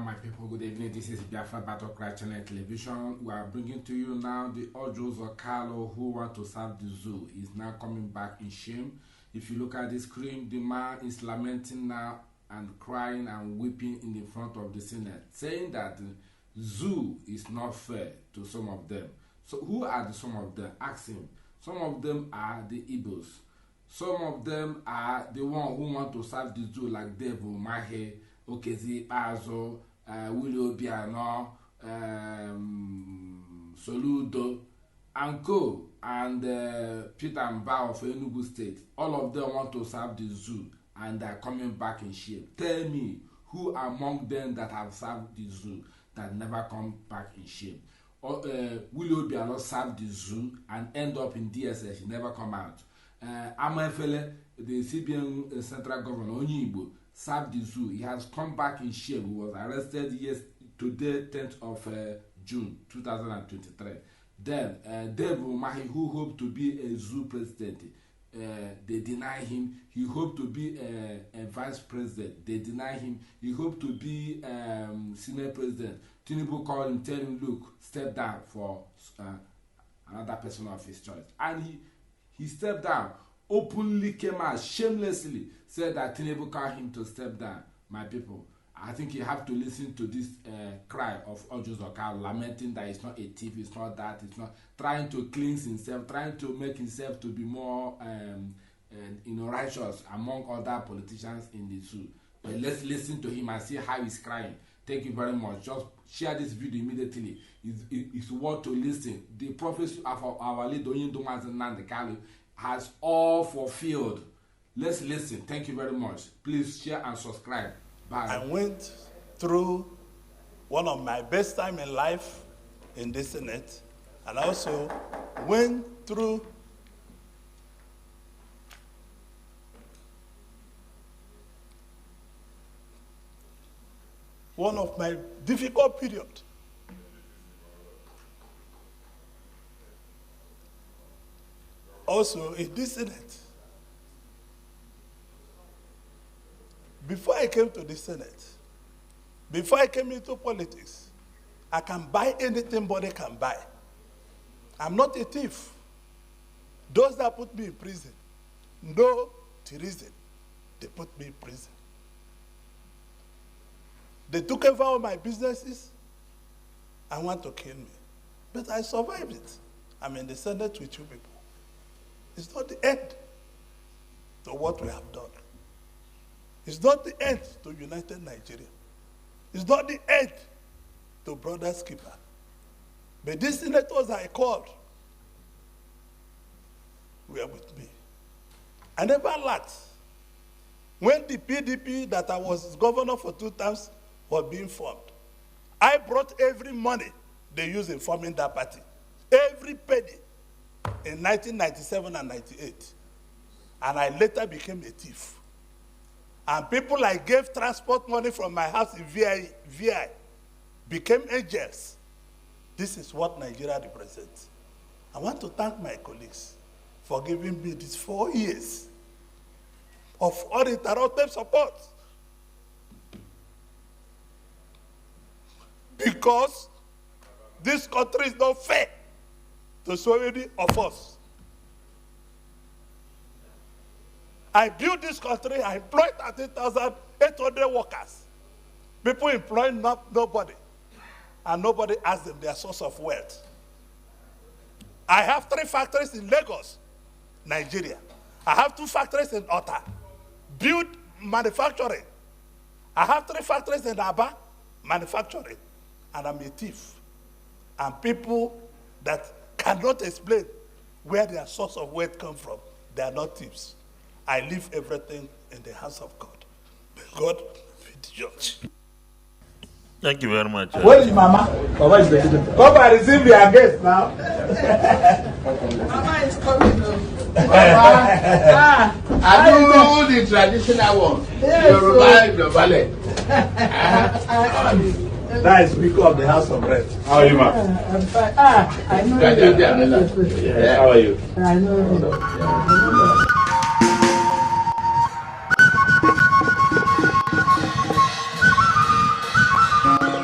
My people, good evening. This is Biafra Battle Cry Channel Television. We are bringing to you now the Orji Kalu who want to serve the zoo is now coming back in shame. If you look at the screen, the man is lamenting now and crying and weeping in the front of the Senate, saying that the zoo is not fair to some of them. So who are the some of them? Ask him. Some of them are the Igbos. Some of them are the one who want to serve the zoo, like Devil, Mahe, Okezi, Azo, Willie Obiano, Soludo, and Co. and Peter Mba of Enugu State. All of them want to serve the zoo and they are coming back in shape. Tell me who among them that have served the zoo that never come back in shape. Willie Obiano served the zoo and end up in DSS, he never come out. Amefele, the CBN central governor, Onyibo, served the zoo. He has come back in shape. He was arrested today, 10th of June 2023. Then, Devil Mahi, who hoped to be a zoo president, they deny him. He hoped to be a vice president. They deny him. He hoped to be Senate president. Tinubu called him, tell him, look, step down for another person of his choice. And he stepped down, openly came out, shamelessly said that Tinubu called him to step down. My people, I think you have to listen to this cry of Orji Kalu, lamenting that it's not a thief, it's not that, it's not trying to cleanse himself, trying to make himself to be more righteous among other politicians in the zoo. But let's listen to him and see how he's crying. Thank you very much. Just share this video immediately. It's worth to listen. The prophecy of our leader Nnamdi Kanu has all fulfilled. Let's listen. Thank you very much. Please share and subscribe. Bye. I went through one of my best time in life in the Senate, and I also went through one of my difficult period. Also in this Senate. Before I came to the Senate, before I came into politics, I can buy anything body can buy. I'm not a thief. Those that put me in prison, no reason, they put me in prison. They took over all my businesses and want to kill me. But I survived it. I'm in the Senate with you people. It's not the end to what we have done. It's not the end to United Nigeria. It's not the end to Brothers Keeper. But these senators I called were with me. I never lacked. When the PDP that I was governor for 2 terms was being formed, I brought every money they used in forming that party. Every penny in 1997 and 98. And I later became a thief. And people I gave transport money from my house in VI became angels. This is what Nigeria represents. I want to thank my colleagues for giving me these 4 years of uninterrupted support. Because this country is not fair to so many of us. I built this country, I employed 30,800 workers. People employ nobody, and nobody asks them their source of wealth. I have 3 factories in Lagos, Nigeria. I have 2 factories in Ota, build manufacturing. I have 3 factories in Aba, manufacturing. And I'm a thief. And people that cannot explain where their source of wealth comes from, they are not thieves. I leave everything in the hands of God. May God be the judge. Thank you very much. Where is Mama? Mama is there. Come and receive your guest now. Mama is coming. Mama. I do the traditional one. Yoruba. That is Speaker of the House of Reps. How are you, Ma? I'm fine. I know. Yeah, how are you? I know.